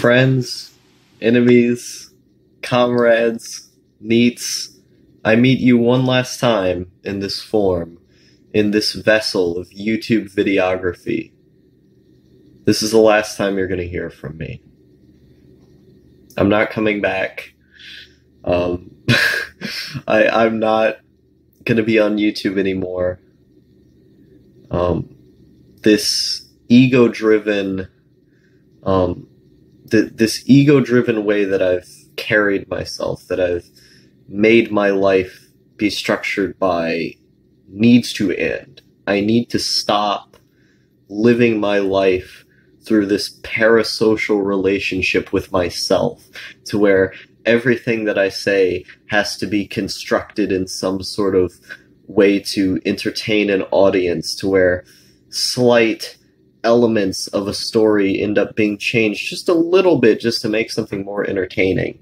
Friends, enemies, comrades, neets, I meet you one last time in this form, in this vessel of YouTube videography. This is the last time you're going to hear from me. I'm not coming back. I'm not going to be on YouTube anymore. This ego-driven way that I've carried myself, that I've made my life be structured by, needs to end. I need to stop living my life through this parasocial relationship with myself, to where everything that I say has to be constructed in some sort of way to entertain an audience, to where slight elements of a story end up being changed just a little bit just to make something more entertaining.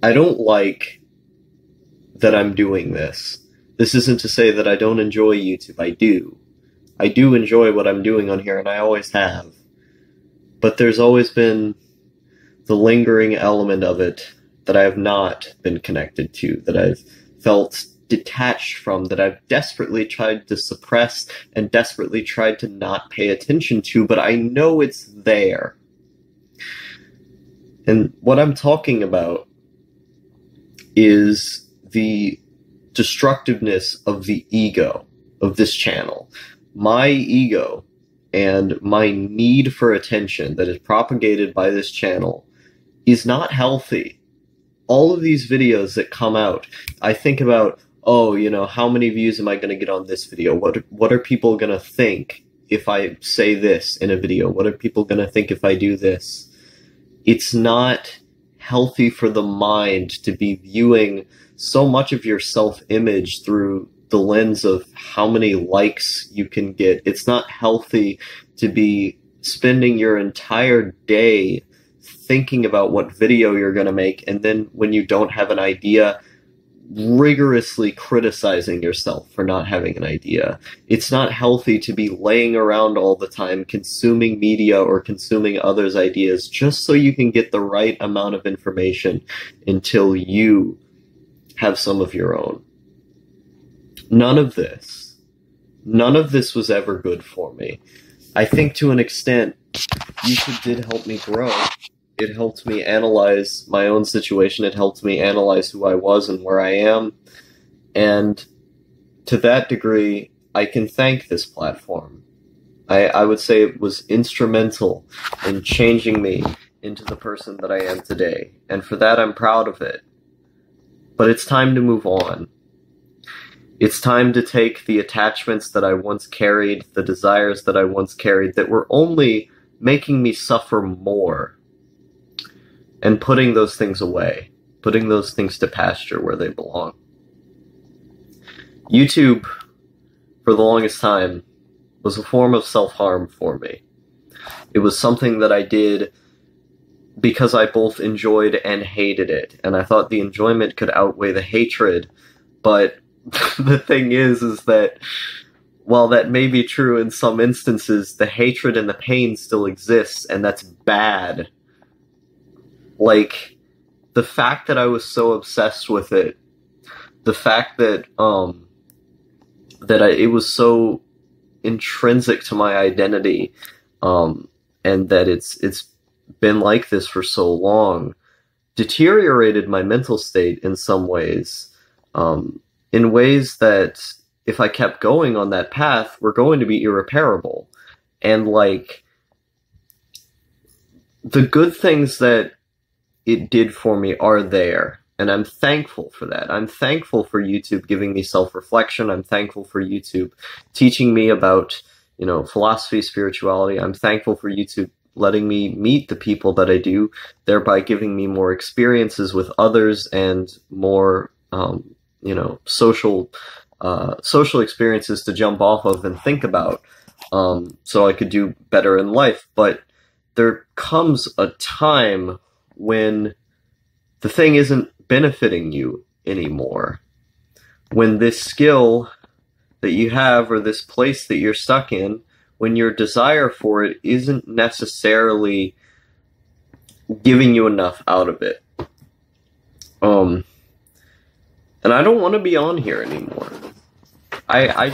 I don't like that I'm doing this. This isn't to say that I don't enjoy YouTube. I do. I do enjoy what I'm doing on here, and I always have. But there's always been the lingering element of it that I have not been connected to, that I've felt detached from, that I've desperately tried to suppress and desperately tried to not pay attention to, but I know it's there. And what I'm talking about is the destructiveness of the ego of this channel. My ego and my need for attention that is propagated by this channel is not healthy. All of these videos that come out, I think about, oh, you know, how many views am I going to get on this video? What are people going to think if I say this in a video? What are people going to think if I do this? It's not healthy for the mind to be viewing so much of your self-image through the lens of how many likes you can get. It's not healthy to be spending your entire day thinking about what video you're going to make, and then when you don't have an idea, rigorously criticizing yourself for not having an idea. It's not healthy to be laying around all the time consuming media or consuming others' ideas just so you can get the right amount of information until you have some of your own. None of this was ever good for me. I think to an extent, YouTube did help me grow. It helped me analyze my own situation. It helped me analyze who I was and where I am. And to that degree, I can thank this platform. I would say it was instrumental in changing me into the person that I am today. And for that, I'm proud of it. But it's time to move on. It's time to take the attachments that I once carried, the desires that I once carried that were only making me suffer more, and putting those things away, putting those things to pasture where they belong. YouTube, for the longest time, was a form of self-harm for me. It was something that I did because I both enjoyed and hated it, and I thought the enjoyment could outweigh the hatred, but the thing is that while that may be true in some instances, the hatred and the pain still exists, and that's bad. Like, the fact that I was so obsessed with it, the fact that it was so intrinsic to my identity, and that it's been like this for so long, deteriorated my mental state in some ways, in ways that, if I kept going on that path, were going to be irreparable. And, like, the good things that it did for me are there, and I'm thankful for that. I'm thankful for YouTube giving me self-reflection. I'm thankful for YouTube teaching me about, you know, philosophy, spirituality. I'm thankful for YouTube letting me meet the people that I do, thereby giving me more experiences with others and more, you know, social experiences to jump off of and think about, so I could do better in life. But there comes a time when the thing isn't benefiting you anymore. When this skill that you have, or this place that you're stuck in, when your desire for it isn't necessarily giving you enough out of it. And I don't want to be on here anymore. I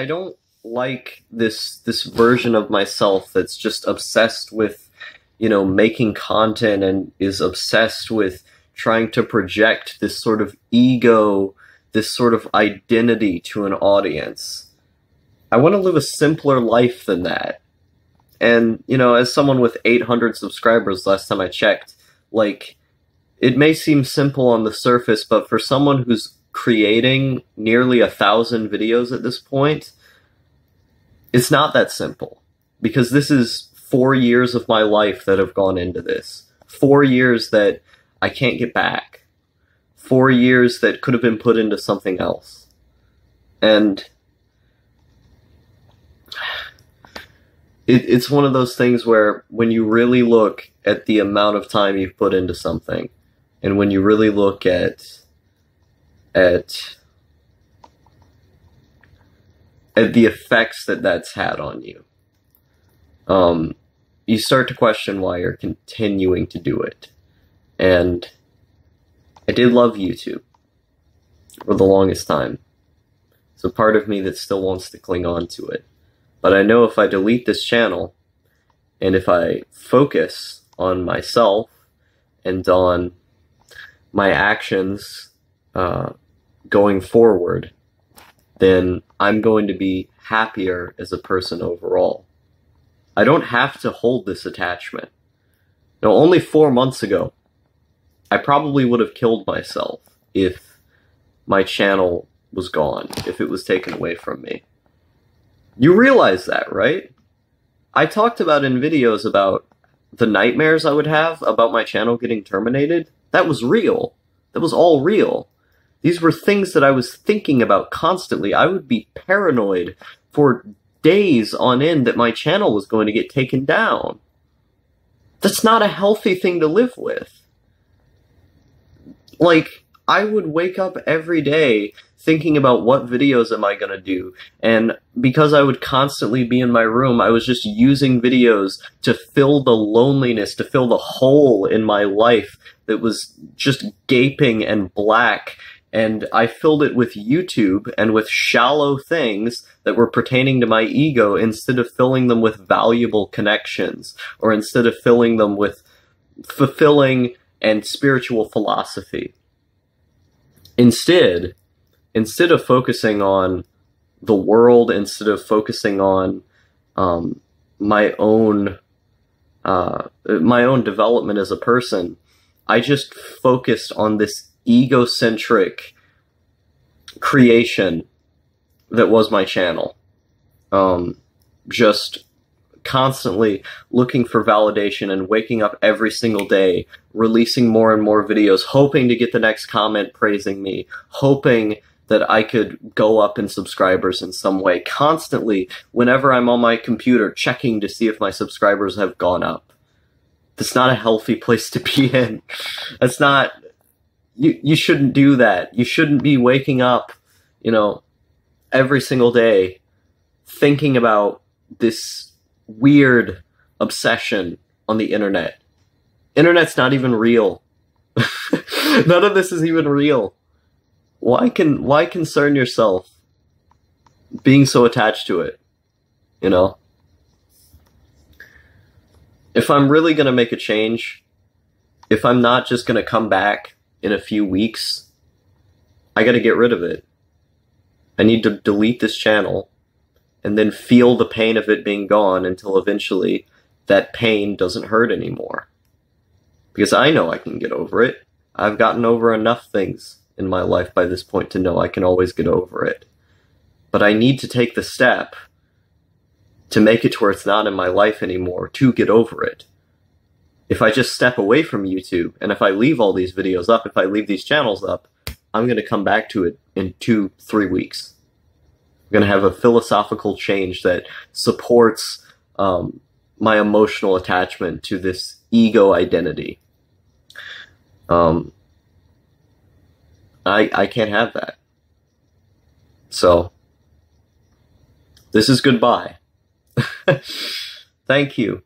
don't like this version of myself that's just obsessed with, making content and is obsessed with trying to project this sort of ego, this sort of identity to an audience. I want to live a simpler life than that. And, as someone with 800 subscribers last time I checked, it may seem simple on the surface, but for someone who's creating nearly 1,000 videos at this point, it's not that simple. Because this is 4 years of my life that have gone into this. 4 years that I can't get back. 4 years that could have been put into something else. And it's one of those things where when you really look at the amount of time you've put into something, and when you really look at the effects that that's had on you, you start to question why you're continuing to do it. And I did love YouTube for the longest time. It's a part of me that still wants to cling on to it. But I know if I delete this channel, and if I focus on myself and on my actions going forward, then I'm going to be happier as a person overall. I don't have to hold this attachment. Now, only 4 months ago, I probably would have killed myself if my channel was gone, if it was taken away from me. You realize that, right? I talked about in videos about the nightmares I would have about my channel getting terminated. That was real. That was all real. These were things that I was thinking about constantly. I would be paranoid for days on end that my channel was going to get taken down. That's not a healthy thing to live with. I would wake up every day thinking about what videos am I going to do. And because I would constantly be in my room, I was just using videos to fill the loneliness, to fill the hole in my life that was just gaping and black. And I filled it with YouTube and with shallow things that were pertaining to my ego instead of filling them with valuable connections, or instead of filling them with fulfilling and spiritual philosophy. Instead of focusing on the world, instead of focusing on my own development as a person, I just focused on this egocentric creation that was my channel. Just constantly looking for validation and waking up every single day, releasing more and more videos, hoping to get the next comment praising me, hoping that I could go up in subscribers in some way, constantly, whenever I'm on my computer, checking to see if my subscribers have gone up. That's not a healthy place to be in. That's not... You shouldn't do that. You shouldn't be waking up, every single day thinking about this weird obsession on the internet. Internet's not even real. None of this is even real. Why concern yourself being so attached to it? If I'm really going to make a change, if I'm not just going to come back in a few weeks, I got to get rid of it. I need to delete this channel and then feel the pain of it being gone until eventually that pain doesn't hurt anymore. Because I know I can get over it. I've gotten over enough things in my life by this point to know I can always get over it. But I need to take the step to make it to where it's not in my life anymore to get over it. If I just step away from YouTube, and if I leave all these videos up, if I leave these channels up, I'm going to come back to it in 2-3 weeks. I'm going to have a philosophical change that supports my emotional attachment to this ego identity. I can't have that. So, this is goodbye. Thank you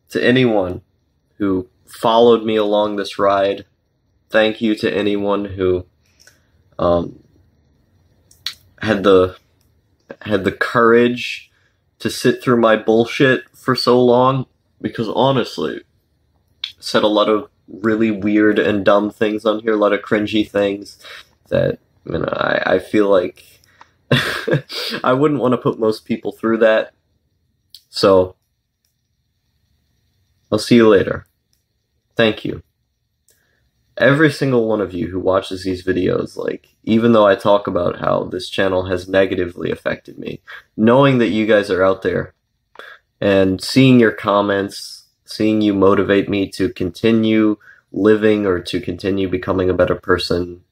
to anyone who followed me along this ride. Thank you to anyone who had the courage to sit through my bullshit for so long, because honestly, I said a lot of really weird and dumb things on here, a lot of cringy things that, you know, I feel like I wouldn't want to put most people through that. So, I'll see you later. Thank you. Every single one of you who watches these videos, like, even though I talk about how this channel has negatively affected me, knowing that you guys are out there and seeing your comments, seeing you motivate me to continue living or to continue becoming a better person,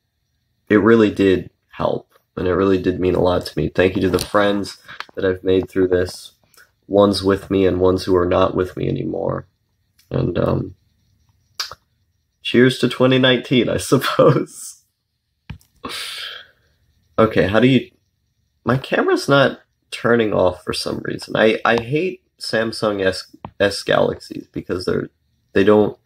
it really did help, and it really did mean a lot to me. Thank you to the friends that I've made through this, ones with me and ones who are not with me anymore. And cheers to 2019, I suppose. Okay, how do you... My camera's not turning off for some reason. I hate Samsung S Galaxies because they don't